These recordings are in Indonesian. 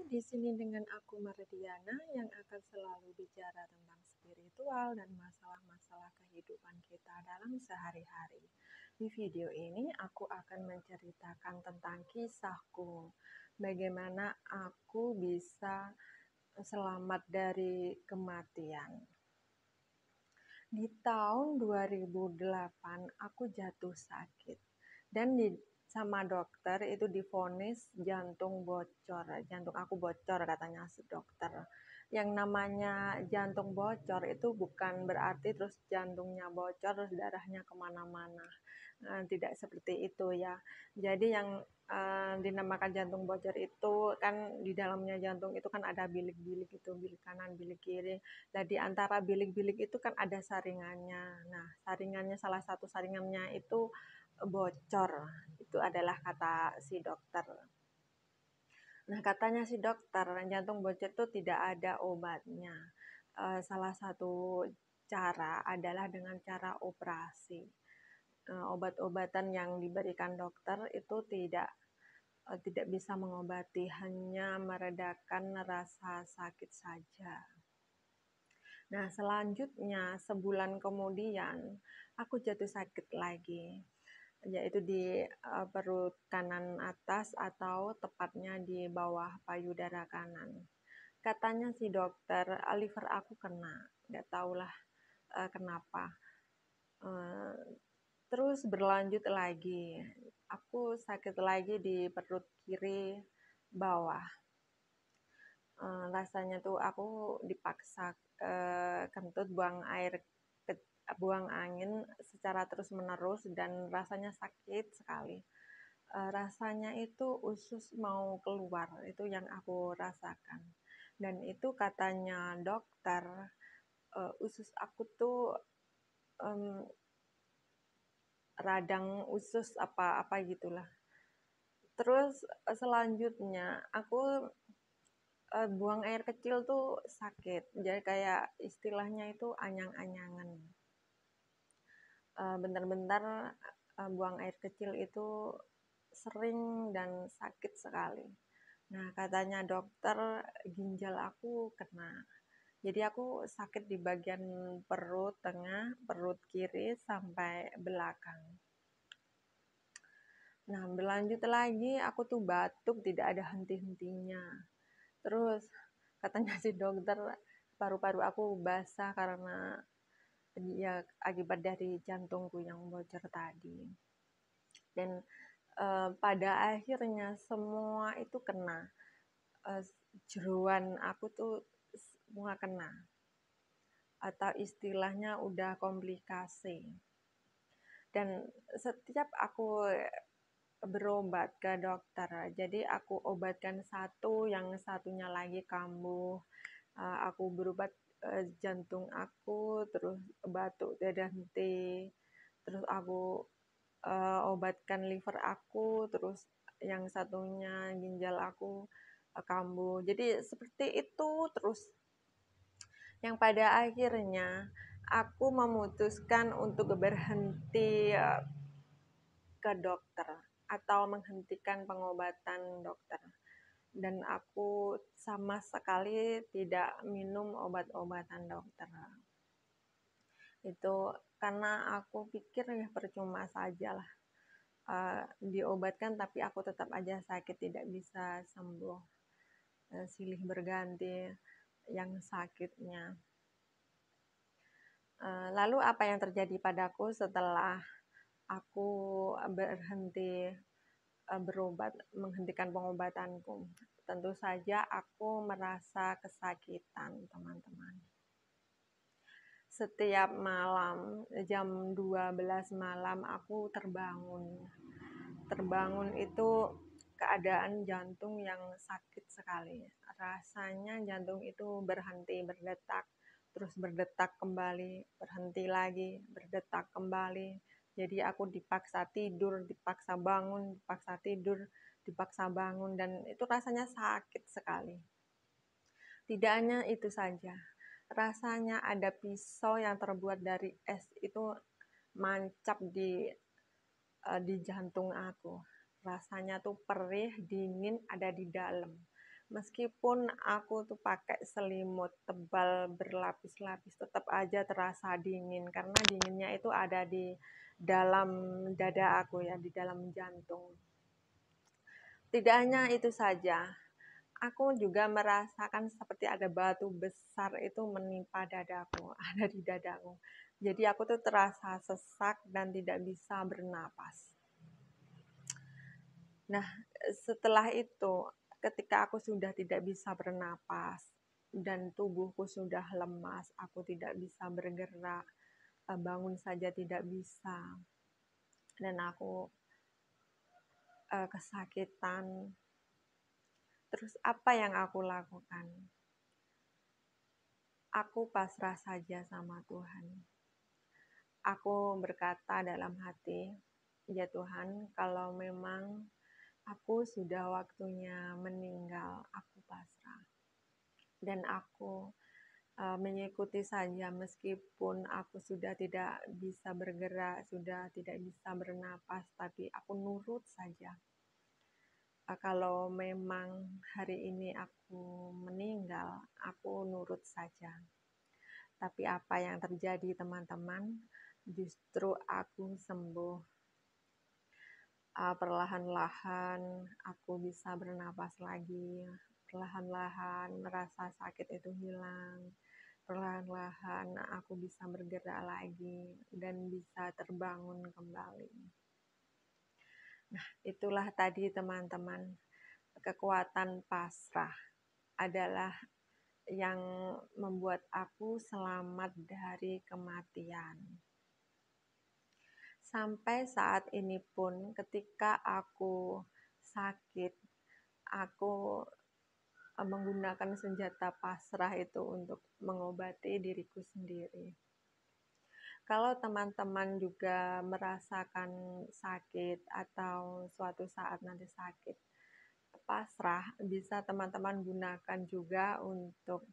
di sini dengan aku Mardiana yang akan selalu bicara tentang spiritual dan masalah-masalah kehidupan kita dalam sehari-hari. Di video ini aku akan menceritakan tentang kisahku, bagaimana aku bisa selamat dari kematian. Di tahun 2008 aku jatuh sakit dan sama dokter itu divonis jantung bocor. Jantung aku bocor katanya si dokter. Yang namanya jantung bocor itu bukan berarti terus jantungnya bocor terus darahnya kemana-mana. Tidak seperti itu ya. Jadi yang dinamakan jantung bocor itu kan di dalamnya jantung itu kan ada bilik-bilik itu, bilik kanan, bilik kiri. Nah, di antara bilik-bilik itu kan ada saringannya. Nah, salah satu saringannya itu bocor. Itu adalah kata si dokter. Nah, katanya si dokter, jantung bocor itu tidak ada obatnya. Salah satu cara adalah dengan cara operasi. Obat-obatan yang diberikan dokter itu tidak bisa mengobati, hanya meredakan rasa sakit saja. Nah, selanjutnya sebulan kemudian aku jatuh sakit lagi, yaitu di perut kanan atas atau tepatnya di bawah payudara kanan. Katanya si dokter, liver aku kena, nggak tahulah kenapa. Terus berlanjut lagi, aku sakit lagi di perut kiri bawah. Rasanya tuh aku dipaksa kentut buang angin secara terus-menerus dan rasanya sakit sekali. Rasanya itu usus mau keluar, itu yang aku rasakan. Dan itu katanya dokter, usus aku tuh radang usus apa-apa gitulah. Terus selanjutnya aku buang air kecil tuh sakit, jadi kayak istilahnya itu anyang-anyangan. Bentar-bentar buang air kecil itu sering dan sakit sekali. Nah, katanya dokter ginjal aku kena. Jadi aku sakit di bagian perut tengah, perut kiri sampai belakang. Nah, berlanjut lagi aku tuh batuk tidak ada henti-hentinya. Terus katanya si dokter paru-paru aku basah karena ya akibat dari jantungku yang bocor tadi. Dan pada akhirnya semua itu kena. Jeroan aku tuh semua kena. Atau istilahnya udah komplikasi. Dan setiap aku berobat ke dokter, jadi aku obatkan satu, yang satunya lagi kambuh. Aku berobat jantung aku, terus batuk tidak henti, terus aku obatkan liver aku, terus yang satunya ginjal aku kambuh. Jadi seperti itu terus. Yang pada akhirnya aku memutuskan untuk berhenti ke dokter atau menghentikan pengobatan dokter. Dan aku sama sekali tidak minum obat-obatan dokter. Itu karena aku pikir ya percuma saja lah. Diobatkan tapi aku tetap aja sakit, tidak bisa sembuh. Silih berganti yang sakitnya. Lalu apa yang terjadi padaku setelah aku berhenti berobat, menghentikan pengobatanku? Tentu saja aku merasa kesakitan, teman-teman. Setiap malam, jam 12 malam aku terbangun. Terbangun itu keadaan jantung yang sakit sekali. Rasanya jantung itu berhenti berdetak, terus berdetak kembali, berhenti lagi, berdetak kembali. Jadi aku dipaksa tidur, dipaksa bangun, dipaksa tidur, dipaksa bangun, dan itu rasanya sakit sekali. Tidak hanya itu saja, rasanya ada pisau yang terbuat dari es itu mancap di jantung aku. Rasanya tuh perih, dingin, ada di dalam. Meskipun aku tuh pakai selimut tebal berlapis-lapis, tetap aja terasa dingin karena dinginnya itu ada di dalam dada aku ya, di dalam jantung. Tidak hanya itu saja, aku juga merasakan seperti ada batu besar itu menimpa dadaku, ada di dadaku. Jadi aku tuh terasa sesak dan tidak bisa bernapas. Nah, setelah itu, ketika aku sudah tidak bisa bernapas dan tubuhku sudah lemas, aku tidak bisa bergerak, bangun saja tidak bisa, dan aku kesakitan. Terus apa yang aku lakukan? Aku pasrah saja sama Tuhan. Aku berkata dalam hati, ya Tuhan, kalau memang aku sudah waktunya meninggal, aku pasrah. Dan aku mengikuti saja meskipun aku sudah tidak bisa bergerak, sudah tidak bisa bernapas, tapi aku nurut saja. Kalau memang hari ini aku meninggal, aku nurut saja. Tapi apa yang terjadi teman-teman, justru aku sembuh. Perlahan-lahan aku bisa bernapas lagi, perlahan-lahan merasa sakit itu hilang, perlahan-lahan aku bisa bergerak lagi dan bisa terbangun kembali. Nah, itulah tadi teman-teman, kekuatan pasrah adalah yang membuat aku selamat dari kematian. Sampai saat ini pun ketika aku sakit, aku menggunakan senjata pasrah itu untuk mengobati diriku sendiri. Kalau teman-teman juga merasakan sakit atau suatu saat nanti sakit, pasrah bisa teman-teman gunakan juga untuk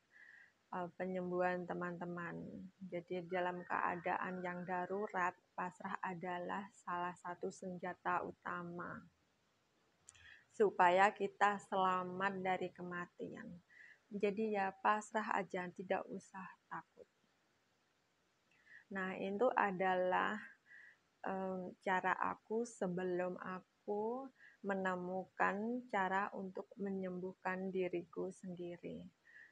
penyembuhan teman-teman. Jadi dalam keadaan yang darurat, pasrah adalah salah satu senjata utama supaya kita selamat dari kematian. Jadi ya pasrah aja, tidak usah takut. Nah, itu adalah cara aku sebelum aku menemukan cara untuk menyembuhkan diriku sendiri.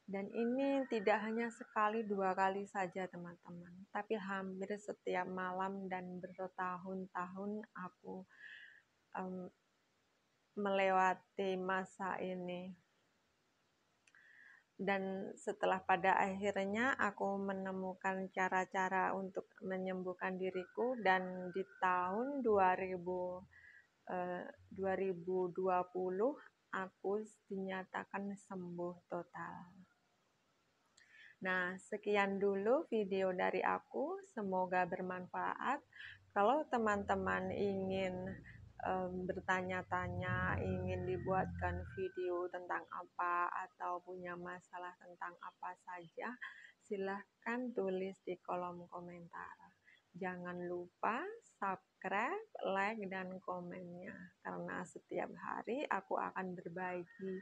Dan ini tidak hanya sekali dua kali saja teman-teman, tapi hampir setiap malam dan bertahun-tahun aku melewati masa ini. Dan setelah pada akhirnya aku menemukan cara-cara untuk menyembuhkan diriku, dan di tahun 2020 aku dinyatakan sembuh total. Nah, sekian dulu video dari aku, semoga bermanfaat. Kalau teman-teman ingin bertanya-tanya, ingin dibuatkan video tentang apa, atau punya masalah tentang apa saja, silahkan tulis di kolom komentar. Jangan lupa subscribe, like, dan komennya, karena setiap hari aku akan berbagi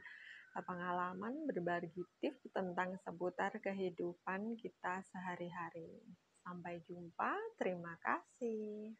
pengalaman, berbagi tips tentang seputar kehidupan kita sehari-hari. Sampai jumpa, terima kasih.